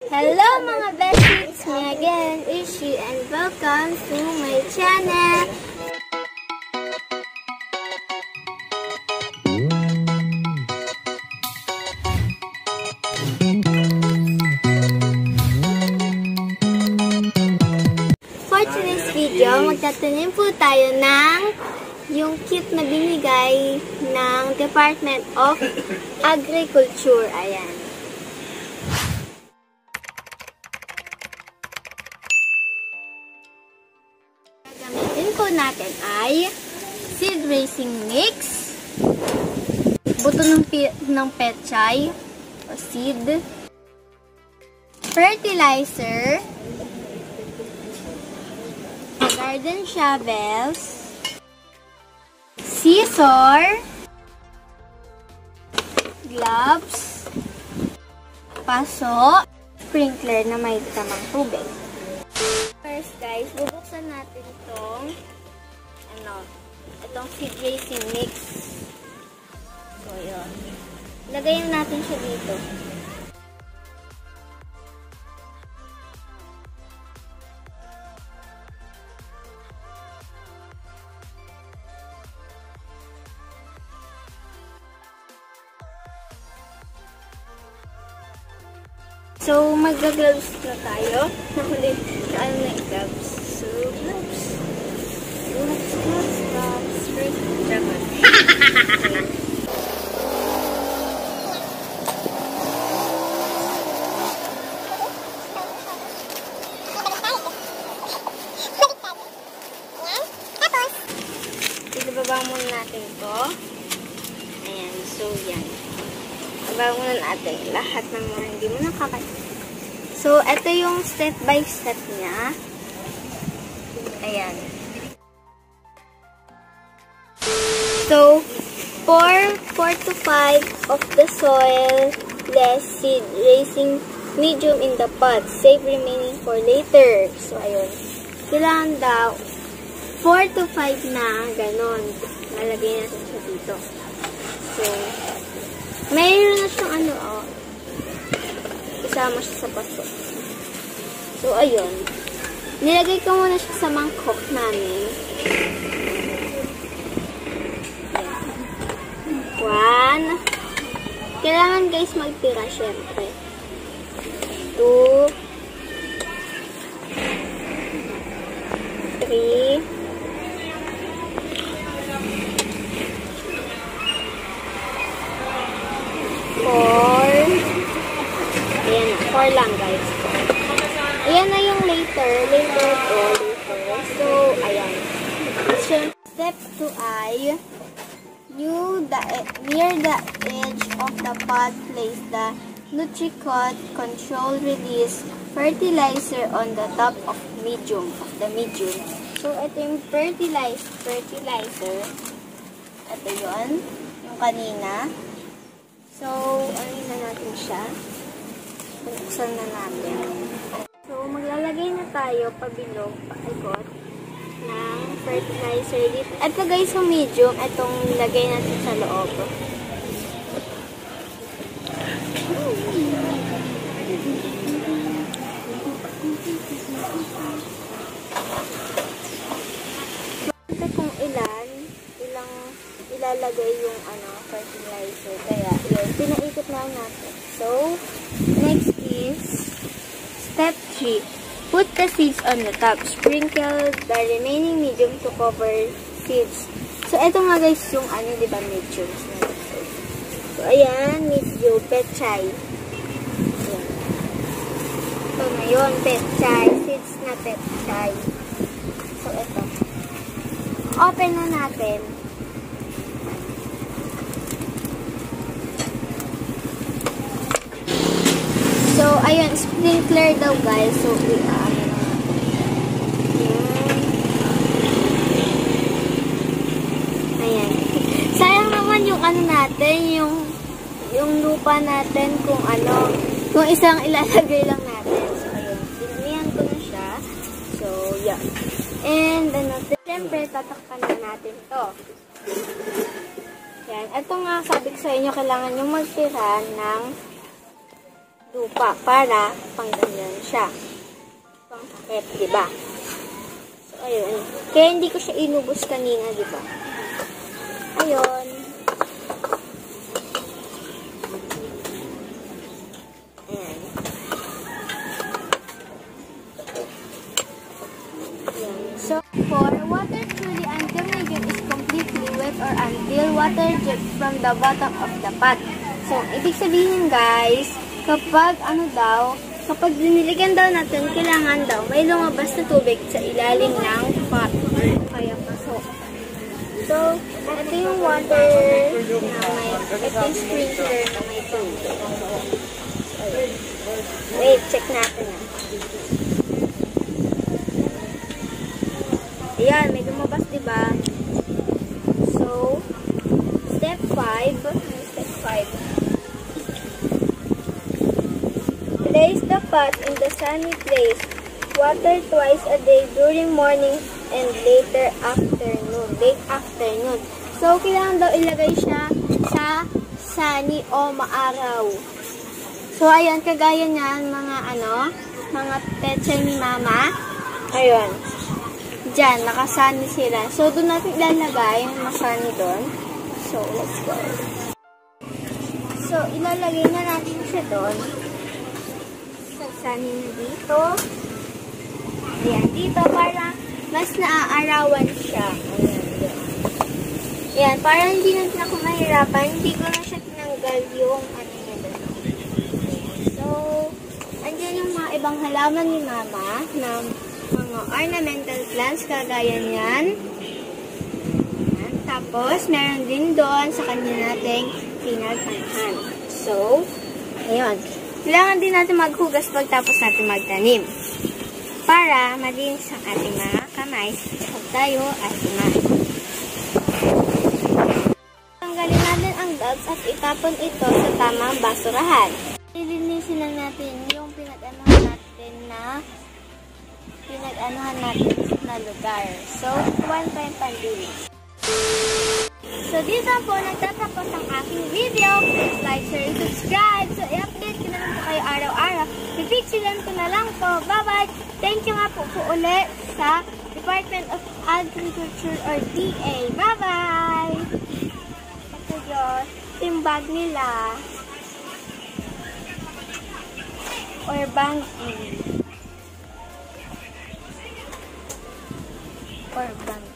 Hello mga besties! Me again, Ishi, and welcome to my channel! For today's video, magtatanim po tayo ng yung kit na binigay ng Department of Agriculture. Ayan. Gagamitin po natin ay seed raising mix, buto ng pechay o seed, fertilizer, garden shovels, scissor, gloves, paso, sprinkler na may tamang tubig. First guys, bubuksan natin itong seed raising mix. So yun. Lagayin natin siya dito. So, mag-gloves na tayo. Nakulit na gloves. So, gloves. Gloves. First, dapat. Ibababa muna natin to. Ayan. So, yan. Ibababa muna natin lahat ng mga hindi mo nakakaya. So, ito yung step by step niya. Ayan. So, pour 4 to 5 of the soil less seed raising medium in the pot. Save remaining for later. So, ayun. Kailangan daw 4 to 5 na ganon. Lalagay natin siya dito. So, mayroon na siyang isama siya sa paso. So, ayun. Nilagay ko muna siya sa mangkok namin. Ayan. 1. Kailangan guys magtira syempre. 2. 3. 4 lang guys. Ayan na yung later. So, ayan. Step 2 ay near the edge of the pot, place the NutriCot control release fertilizer on the top of the medium. So, ito yung fertilizer. Ito yun. Yung kanina. So, ano na natin siya? Buksan na natin. So, maglalagay na tayo pabilog, paikot ng fertilizer dito. Ito guys, yung medium, itong lagay natin sa loob. Ito kung ilang ilalagay yung fertilizer. Kaya, yun, pinaikot na natin. So, next is step 3. Put the seeds on the top. Sprinkle the remaining medium to cover seeds. So, ito nga guys yung diba, medium. So, ayan, medium, pechay. Ayan. Ito na yun, pechay. Seeds na pechay. So, ito. Open na natin. So, ayun, sprinkler daw guys. So, ayan. Sayang naman yung natin, yung lupa natin kung isang ilalagay lang natin. So, ayun, pinilihan ko na siya. So, yeah. And, siyempre, tatakpan na natin to. Yan. Ito nga, sabi ko sa inyo, kailangan nyo magtira ng lupa para pang ganyan siya. Pang takip, diba? So, ayun. Kaya hindi ko siya inubos kanina, diba? Ayun. Ayan. So, for water truly until medium is completely wet or until water drips from the bottom of the pot. So, ibig sabihin guys, kapag kapag diniligan daw natin, kailangan daw may lumabas na tubig sa ilalim ng pot. Kaya pasok. So, ito yung water na ito yung sprinkler na may tubig. Wait, check natin na. Ayan, may lumabas, diba? So, step 5. Place the pot in the sunny place. Water twice a day during morning and late afternoon. So, kailangan daw ilagay siya sa sunny o maaraw. So, ayan, kagaya niyan, mga petsa ni mama. Ayun. Diyan, nakasani sila. So, doon natin ilalagay yung masani doon. So, let's go. So, ilalagay na natin siya doon. Sasani na dito. Ayan, dito para mas naaarawan siya. Ayan, para hindi natin ako mahirapan, hindi ko na siya tinanggal yung niya doon. So, andyan yung mga ibang halaman ni mama na mga ornamental plants, kagaya niyan. Tapos, meron din doon sa kanya nating pinagtanhan. So, ayun. Kailangan din natin maghugas pagtapos natin magtanim. Para malinis ang ating mga kamay pag tayo ay kumain. Tanggalin natin ang bulbs at itapon ito sa tamang basurahan. Lilinisin lang natin yung pinag-anuhan natin na lugar. So, one time panlinis. So, dito po nagtatapos ang aking video. Please like, share, and subscribe. So, i-update ko na lang po kayo araw-araw. Pipicturean ko na lang po. Bye-bye! Thank you nga po ulit sa Department of Agriculture or DA. Bye-bye! Ito yun. Yung bag nila. Or banking. Or banking.